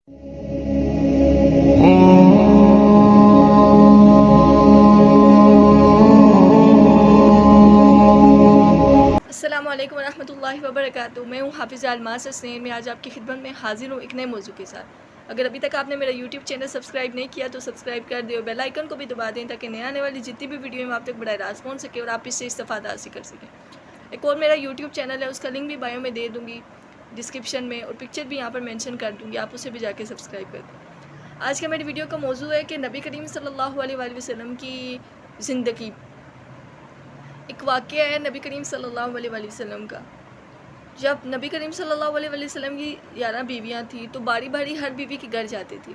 السلام علیکم ورحمۃ اللہ وبرکاتہ. میں ہوں حافظہ الماس حسین. میں آج آپ کی خدمت میں حاضر ہوں ایک نئے موضوع کے ساتھ. اگر ابھی تک آپ نے میرا یوٹیوب چینل سبسکرائب نہیں کیا تو سبسکرائب کر دیں اور بیل آئیکن کو بھی دبا دیں تاکہ نئے آنے والی جتنی بھی ویڈیو ہیں آپ تک براہ راست پہنچ سکے اور آپ اس سے استفادہ حاصل کر سکیں. ایک اور میرا یوٹیوب چینل ہے, اس کا لنک بھی بایو میں دے دوں گی ڈسکرپشن میں, اور پکچر بھی یہاں پر مینشن کر دوں گی, آپ اسے بھی جا کے سبسکرائب کر دیں. آج کا میری ویڈیو کا موضوع ہے کہ نبی کریم صلی اللہ علیہ وآلہ وسلم کی زندگی. ایک واقعہ ہے نبی کریم صلی اللہ علیہ وآلہ وسلم کا. جب نبی کریم صلی اللہ علیہ وآلہ وسلم کی 11 بیویاں تھیں تو باری باری ہر بیوی کے گھر جاتے تھے.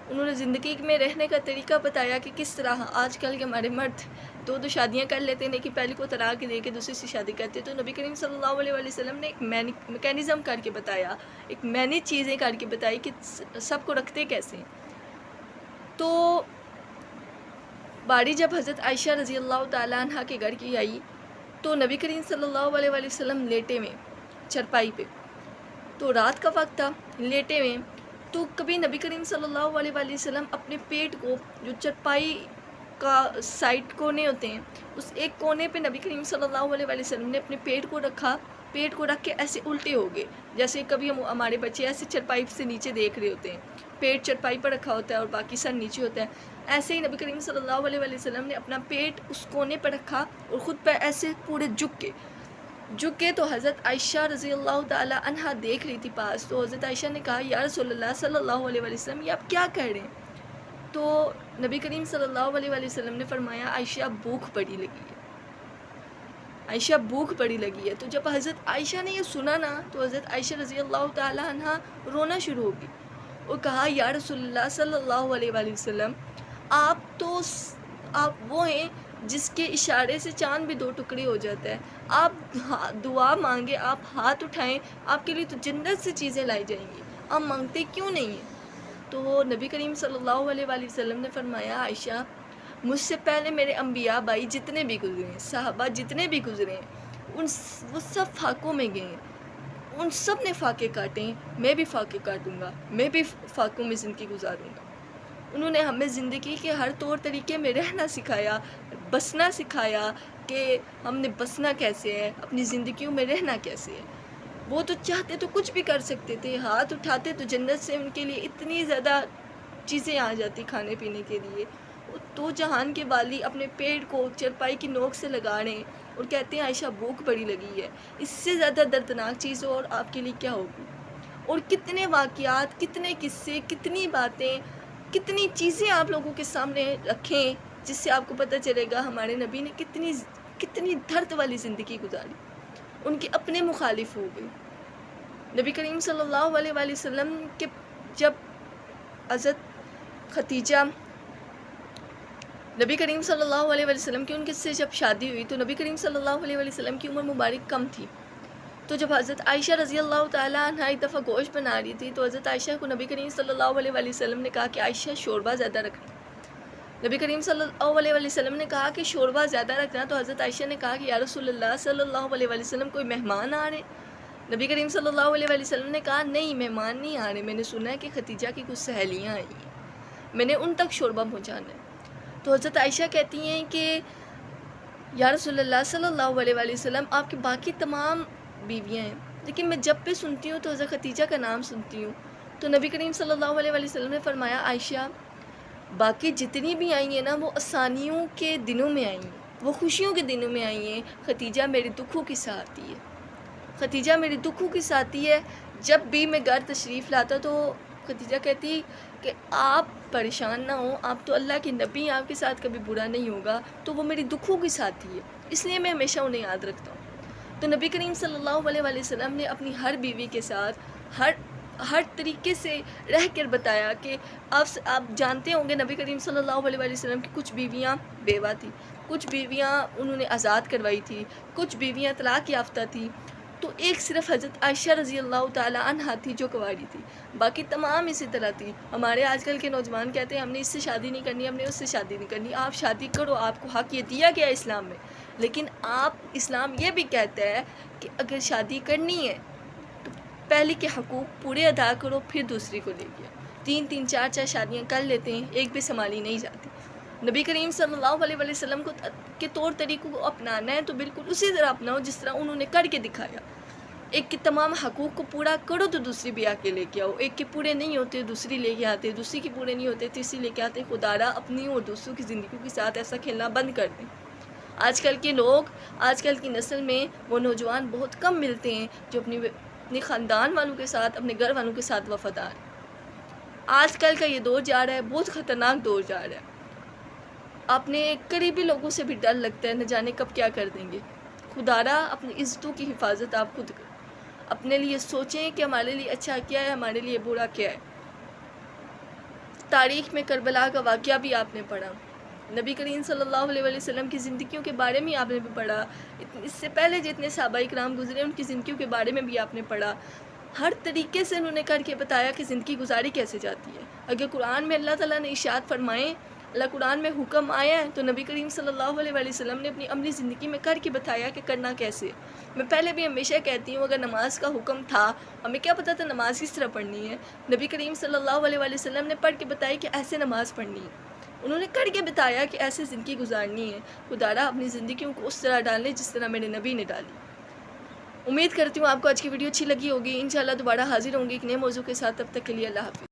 انہوں نے زندگی میں رہنے کا طریقہ بتایا کہ کس طرح آج کل کے ہمارے مرد دو شادیاں کر لیتے ہیں, کہ پہلی کو طلاق دے کے دوسری سے شادی کرتے. تو نبی کریم صلی اللہ علیہ وآلہ وسلم نے ایک میکینزم کر کے بتایا, ایک مینیج چیزیں کر کے بتائی کہ سب کو رکھتے کیسے ہیں. تو باری جب حضرت عائشہ رضی اللہ تعالیٰ عنہ کے گھر کی آئی تو نبی کریم صلی اللہ علیہ وآلہ وسلم لیٹے ہوئے چرپائی پہ. تو رات کا وقت تھا, لیٹے ہوئے. تو کبھی نبی کریم صلی اللہ علیہ وآلہ وسلم اپنے پیٹ کو, جو چرپائی کا سائڈ کونے ہوتے ہیں, اس ایک کونے پہ نبی کریم صلی اللہ علیہ وآلہ وسلم نے اپنے پیٹ کو رکھا. پیٹ کو رکھ کے ایسے الٹے ہو گئے, جیسے کبھی ہمارے بچے ایسے چرپائی سے نیچے دیکھ رہے ہوتے ہیں, پیٹ چرپائی پر رکھا ہوتا ہے اور باقی سر نیچے ہوتا ہے. ایسے ہی نبی کریم صلی اللہ علیہ وآلہ وسلم نے اپنا پیٹ اس کونے پر رکھا اور خود پہ ایسے پورے جھک کے تو حضرت عائشہ رضی اللہ تعالی عنہا دیکھ رہی تھی پاس. تو حضرت عائشہ نے کہا, یا رسول اللہ صلی اللہ علیہ وآلہ وسلم, یہ آپ کیا کہہ رہے ہیں؟ تو نبی کریم صلی اللہ علیہ وآلہ وسلم نے فرمایا, عائشہ بھوک بڑی لگی ہے, عائشہ بھوک بڑی لگی ہے. تو جب حضرت عائشہ نے یہ سنا نا تو حضرت عائشہ رضی اللہ تعالی عنہا رونا شروع ہو گئی اور کہا, یا رسول اللہ صلی اللہ علیہ وآلہ وسلم, آپ وہ ہیں جس کے اشارے سے چاند بھی 2 ٹکڑے ہو جاتا ہے. آپ دعا مانگے, آپ ہاتھ اٹھائیں, آپ کے لیے تو جنت سے چیزیں لائی جائیں گی, آپ مانگتے کیوں نہیں ہیں؟ تو نبی کریم صلی اللہ علیہ وآلہ وسلم نے فرمایا, عائشہ مجھ سے پہلے میرے انبیاء بھائی جتنے بھی گزرے ہیں, صحابہ جتنے بھی گزرے ہیں, وہ سب فاقوں میں گئے ہیں, ان سب نے فاقے کاٹے ہیں, میں بھی فاقے کاٹوں گا, میں بھی فاقوں میں زندگی گزاروں گا. انہوں نے ہمیں زندگی کے ہر طور طریقے میں رہنا سکھایا, بسنا سکھایا, کہ ہم نے بسنا کیسے ہے, اپنی زندگیوں میں رہنا کیسے ہے. وہ تو چاہتے تو کچھ بھی کر سکتے تھے, ہاتھ اٹھاتے تو جنت سے ان کے لیے اتنی زیادہ چیزیں آ جاتی کھانے پینے کے لیے. تو جہان کے والی اپنے پیڑ کو چرپائی کی نوک سے لگا رہے ہیں اور کہتے ہیں عائشہ بھوک بڑی لگی ہے. اس سے زیادہ دردناک چیز اور آپ کے لیے کیا ہوگی؟ اور کتنے واقعات, کتنے قصے, کتنی باتیں, کتنی چیزیں آپ لوگوں کے سامنے رکھیں جس سے آپ کو پتہ چلے گا ہمارے نبی نے کتنی درد والی زندگی گزاری. ان کے اپنے مخالف ہو گئے. نبی کریم صلی اللہ علیہ وآلہ وسلم کے جب حضرت خدیجہ, نبی کریم صلی اللہ علیہ وآلہ وسلم کی ان کے سے جب شادی ہوئی تو نبی کریم صلی اللہ علیہ وآلہ وسلم کی عمر مبارک کم تھی. تو جب حضرت عائشہ رضی اللہ تعالیٰ عنہ ایک دفعہ گوشت بنا رہی تھی تو حضرت عائشہ کو نبی کریم صلی اللہ علیہ وآلہ وسلم نے کہا کہ عائشہ شوربہ زیادہ رکھنا. نبی کریم صلی اللہ علیہ وآلہ وسلم نے کہا کہ شوربہ زیادہ رکھنا. تو حضرت عائشہ نے کہا کہ یا رسول اللہ صلی اللہ علیہ وآلہ وسلم, کوئی مہمان آ رہے؟ نبی کریم صلی اللہ علیہ وآلہ وسلم نے کہا, نہیں مہمان نہیں آ رہے, میں نے سنا ہے کہ خدیجہ کی کچھ سہیلیاں آئی ہیں, میں نے ان تک شوربہ پہنچانا ہے. تو حضرت عائشہ کہتی ہیں کہ یا رسول اللہ صلی اللہ علیہ وآلہ وسلم, آپ کی باقی تمام بیویاں ہیں, لیکن میں جب بھی سنتی ہوں تو حضرت خدیجہ کا نام سنتی ہوں. تو نبی کریم صلی اللہ علیہ وآلہ وسلم نے فرمایا, عائشہ باقی جتنی بھی آئی ہیں نا وہ آسانیوں کے دنوں میں آئی ہیں, وہ خوشیوں کے دنوں میں آئی ہیں. خدیجہ میرے دکھوں کی ساتھی ہے, خدیجہ میری دکھوں کی ساتھی ہے. جب بھی میں گھر تشریف لاتا تو خدیجہ کہتی کہ آپ پریشان نہ ہوں, آپ تو اللہ کے نبی ہیں, آپ کے ساتھ کبھی برا نہیں ہوگا, تو وہ میری دکھوں کی ساتھی ہے, اس لیے میں ہمیشہ انہیں یاد رکھتا ہوں. تو نبی کریم صلی اللہ علیہ وآلہ وسلم نے اپنی ہر بیوی کے ساتھ ہر طریقے سے رہ کر بتایا کہ آپ جانتے ہوں گے نبی کریم صلی اللہ علیہ وآلہ وسلم کی کچھ بیویاں بیوہ تھی, کچھ بیویاں انہوں نے آزاد کروائی تھی, کچھ بیویاں طلاق یافتہ تھی. تو ایک صرف حضرت عائشہ رضی اللہ تعالی عنہا تھی جو کنواری تھی, باقی تمام اسی طرح تھی. ہمارے آج کل کے نوجوان کہتے ہیں ہم نے اس سے شادی نہیں کرنی, ہم نے اس سے شادی نہیں کرنی. آپ شادی کرو, آپ کو حق یہ دیا گیا اسلام میں, لیکن اسلام یہ بھی کہتا ہے کہ اگر شادی کرنی ہے تو پہلی کے حقوق پورے ادا کرو، پھر دوسری کو لے لیا۔ 3 4 شادیاں کر لیتے ہیں، ایک بھی سنبھالی نہیں جاتی۔ نبی کریم صلی اللہ علیہ وسلم کو کے طور طریقوں کو اپنانا ہے تو بالکل اسی طرح اپناؤ جس طرح انہوں نے کر کے دکھایا۔ ایک کے تمام حقوق کو پورا کرو تو دوسری بھی آ کے لے کے آؤ، ایک کے پورے نہیں ہوتے دوسری لے کے آتے، دوسری کے پورے نہیں ہوتے تیسری لے کے آتے۔ خدا را اپنی اور دوسروں کی زندگیوں کے ساتھ ایسا کھیلنا بند کر دیں۔ آج کل کے لوگ، آج کل کی نسل میں وہ نوجوان بہت کم ملتے ہیں جو اپنے خاندان والوں کے ساتھ، اپنے گھر والوں کے ساتھ وفادار ہیں۔ آج کل کا یہ دور جا رہا ہے، بہت خطرناک دور جا رہا ہے۔ اپنے قریبی لوگوں سے بھی ڈر لگتا ہے، نہ جانے کب کیا کر دیں گے۔ خدا را اپنی عزتوں کی حفاظت آپ خود کریں، اپنے لیے سوچیں کہ ہمارے لیے اچھا کیا ہے، ہمارے لیے برا کیا ہے۔ تاریخ میں کربلا کا واقعہ بھی آپ نے پڑھا، نبی کریم صلی اللہ علیہ وسلم کی زندگیوں کے بارے میں آپ نے بھی پڑھا، اس سے پہلے جتنے صحابہ کرام گزرے ان کی زندگیوں کے بارے میں بھی آپ نے پڑھا۔ ہر طریقے سے انہوں نے کر کے بتایا کہ زندگی گزاری کیسے جاتی ہے۔ اگر قرآن میں اللہ تعالیٰ نے ارشاد فرمائے، اللہ قرآن میں حکم آیا ہے تو نبی کریم صلی اللہ علیہ وسلم نے اپنی عملی زندگی میں کر کے بتایا کہ کرنا کیسے ہے۔ میں پہلے بھی ہمیشہ کہتی ہوں، اگر نماز کا حکم تھا، ہمیں کیا پتہ تھا نماز کس طرح پڑھنی ہے؟ نبی کریم صلی اللہ علیہ وسلم نے پڑھ کے بتایا کہ ایسے نماز پڑھنی ہے، انہوں نے کر کے بتایا کہ ایسے زندگی گزارنی ہے۔ خدا را اپنی زندگیوں کو اس طرح ڈالیں جس طرح میرے نبی نے ڈالی۔ امید کرتی ہوں آپ کو آج کی ویڈیو اچھی لگی ہوگی۔ انشاءاللہ دوبارہ حاضر ہوں گی ایک نئے موضوع کے ساتھ، تب تک کے لیے اللہ حافظ۔